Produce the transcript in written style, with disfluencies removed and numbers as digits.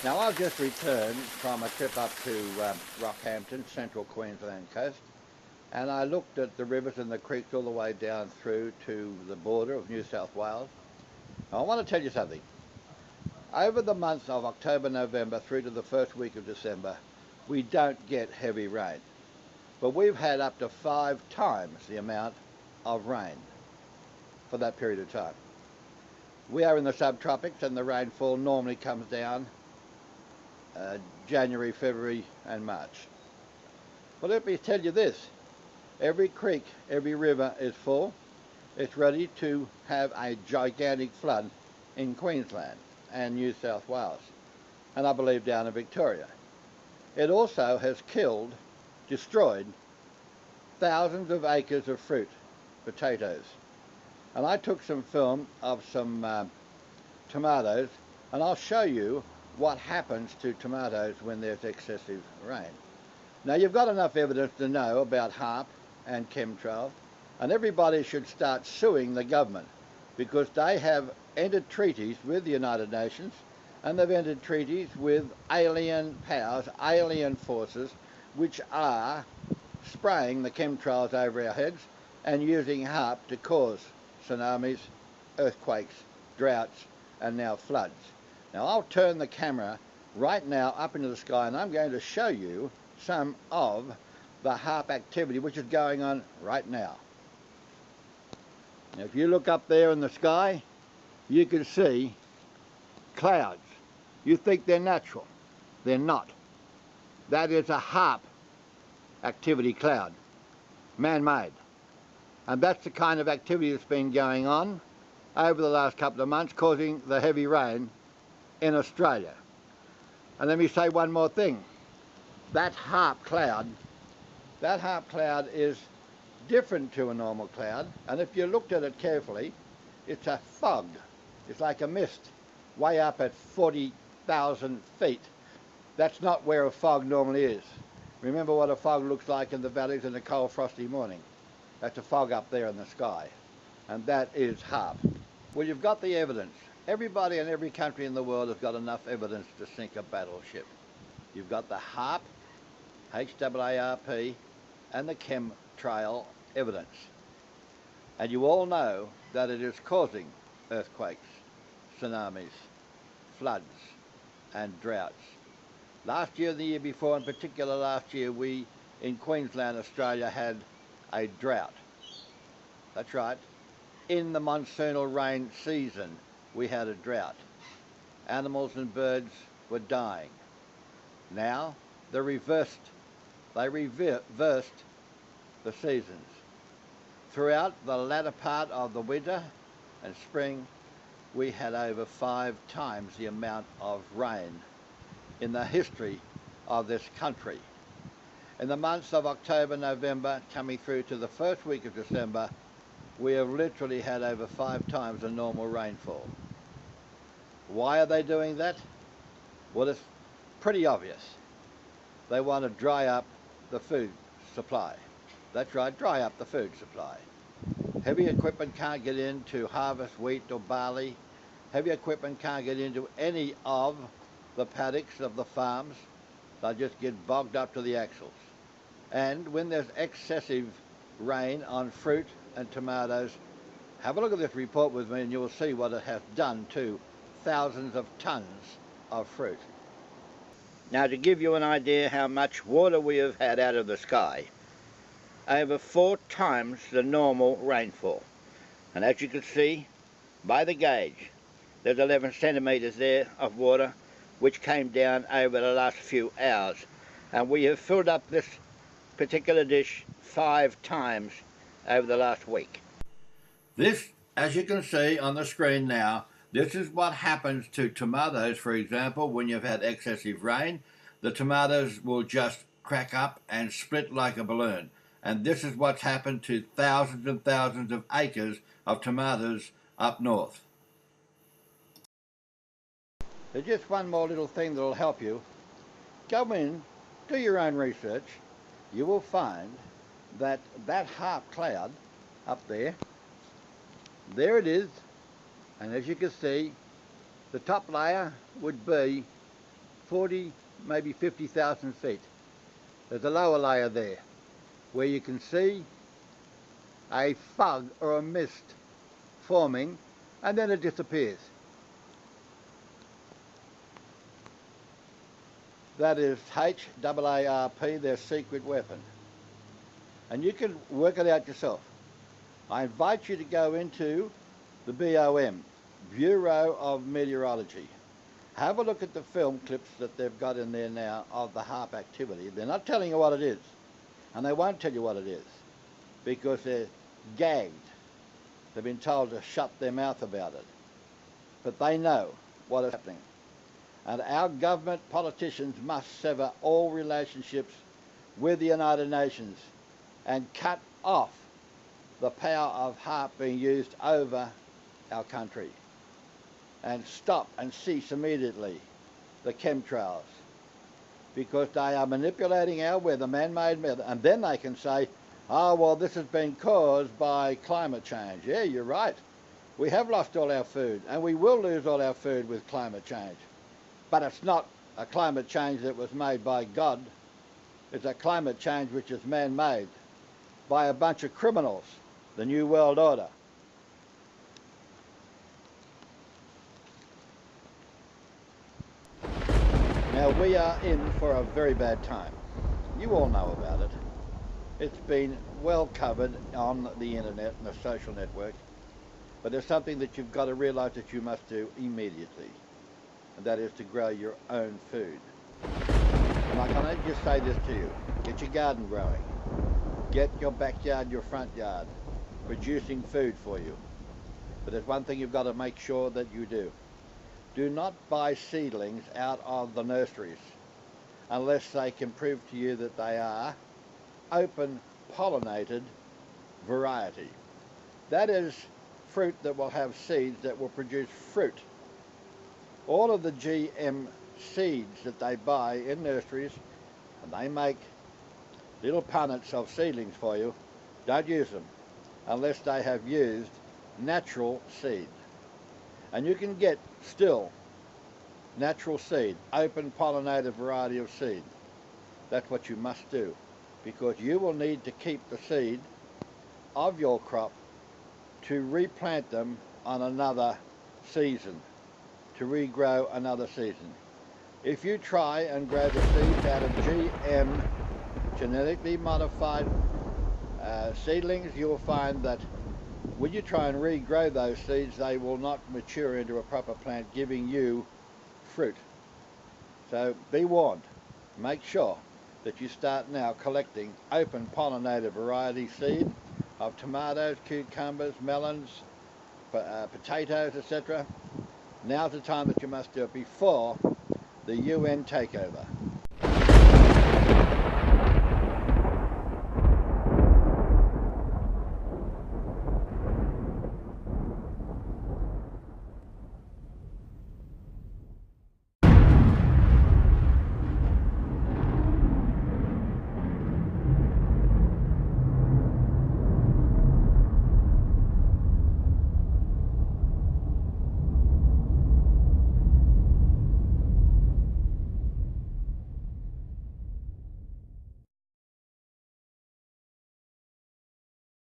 Now I've just returned from a trip up to Rockhampton, central Queensland coast, and I looked at the rivers and the creeks all the way down through to the border of New South Wales. Now I want to tell you something. Over the months of October, November through to the first week of December, we don't get heavy rain. But we've had up to 5 times the amount of rain for that period of time. We are in the subtropics and the rainfall normally comes down January, February and March. Well, let me tell you this. Every creek, every river is full. It's ready to have a gigantic flood in Queensland and New South Wales, and I believe down in Victoria. It also has killed, destroyed thousands of acres of fruit, potatoes. And I took some film of some tomatoes, and I'll show you what happens to tomatoes when there's excessive rain. Now you've got enough evidence to know about H.A.A.R.P and chemtrails, and everybody should start suing the government because they have entered treaties with the United Nations, and they've entered treaties with alien powers, alien forces, which are spraying the chemtrails over our heads and using H.A.A.R.P to cause tsunamis, earthquakes, droughts and now floods. Now I'll turn the camera right now up into the sky and I'm going to show you some of the H.A.A.R.P activity which is going on right now. Now if you look up there in the sky, you can see clouds. You think they're natural. They're not. That is a H.A.A.R.P activity cloud, man-made. And that's the kind of activity that's been going on over the last couple of months, causing the heavy rain in Australia. And let me say one more thing. That H.A.A.R.P cloud is different to a normal cloud, and if you looked at it carefully, it's a fog. It's like a mist way up at 40,000 feet. That's not where a fog normally is. Remember what a fog looks like in the valleys in a cold frosty morning. That's a fog up there in the sky, and that is H.A.A.R.P. Well, you've got the evidence. Everybody in every country in the world has got enough evidence to sink a battleship. You've got the H.A.A.R.P, H.A.A.R.P, and the chemtrail evidence. And you all know that it is causing earthquakes, tsunamis, floods and droughts. Last year and the year before, in particular last year, we in Queensland, Australia had a drought. That's right. In the monsoonal rain season, we had a drought. Animals and birds were dying. Now, they reversed the seasons. Throughout the latter part of the winter and spring, we had over 5 times the amount of rain in the history of this country. In the months of October, November, coming through to the first week of December, we have literally had over 5 times the normal rainfall. Why are they doing that? Well, it's pretty obvious. They want to dry up the food supply. That's right, dry up the food supply. Heavy equipment can't get in to harvest wheat or barley. Heavy equipment can't get into any of the paddocks of the farms. They'll just get bogged up to the axles. And when there's excessive rain on fruit and tomatoes, have a look at this report with me and you'll see what it has done to thousands of tons of fruit. Now, to give you an idea how much water we have had out of the sky, over 4 times the normal rainfall. And as you can see by the gauge, there's 11 centimetres there of water which came down over the last few hours. And we have filled up this particular dish 5 times over the last week. This, as you can see on the screen now, this is what happens to tomatoes, for example, when you've had excessive rain. The tomatoes will just crack up and split like a balloon. And this is what's happened to thousands and thousands of acres of tomatoes up north. There's just one more little thing that will help you. Go in, do your own research. You will find that H.A.A.R.P cloud up there it is, and as you can see, the top layer would be 40, maybe 50,000 feet. There's a lower layer there where you can see a fog or a mist forming, and then it disappears. That is H.A.A.R.P, their secret weapon. And you can work it out yourself. I invite you to go into the BOM, Bureau of Meteorology. Have a look at the film clips that they've got in there now of the HAARP activity. They're not telling you what it is, and they won't tell you what it is, because they're gagged. They've been told to shut their mouth about it. But they know what is happening. And our government politicians must sever all relationships with the United Nations and cut off the power of HAARP being used over our country, and stop and cease immediately the chemtrails, because they are manipulating our weather, man-made weather, and then they can say, oh, well, this has been caused by climate change. Yeah, you're right. We have lost all our food, and we will lose all our food with climate change. But it's not a climate change that was made by God. It's a climate change which is man-made by a bunch of criminals, the New World Order. Now, we are in for a very bad time. You all know about it. It's been well covered on the internet and the social network, but there's something that you've got to realise that you must do immediately, and that is to grow your own food. And I can just say this to you: get your garden growing, get your backyard, your front yard producing food for you. But there's one thing you've got to make sure that you do. Do not buy seedlings out of the nurseries unless they can prove to you that they are open pollinated variety. That is fruit that will have seeds that will produce fruit. All of the GM seeds that they buy in nurseries, and they make little punnets of seedlings for you, don't use them unless they have used natural seed. And you can get still natural seed, open pollinated variety of seed. That's what you must do, because you will need to keep the seed of your crop to replant them on another season, to regrow another season. If you try and grow the seeds out of GM, genetically modified seedlings, you'll find that when you try and regrow those seeds, they will not mature into a proper plant giving you fruit. So be warned. Make sure that you start now collecting open pollinated variety seed of tomatoes, cucumbers, melons, potatoes, etc. Now's the time that you must do it before the UN takeover.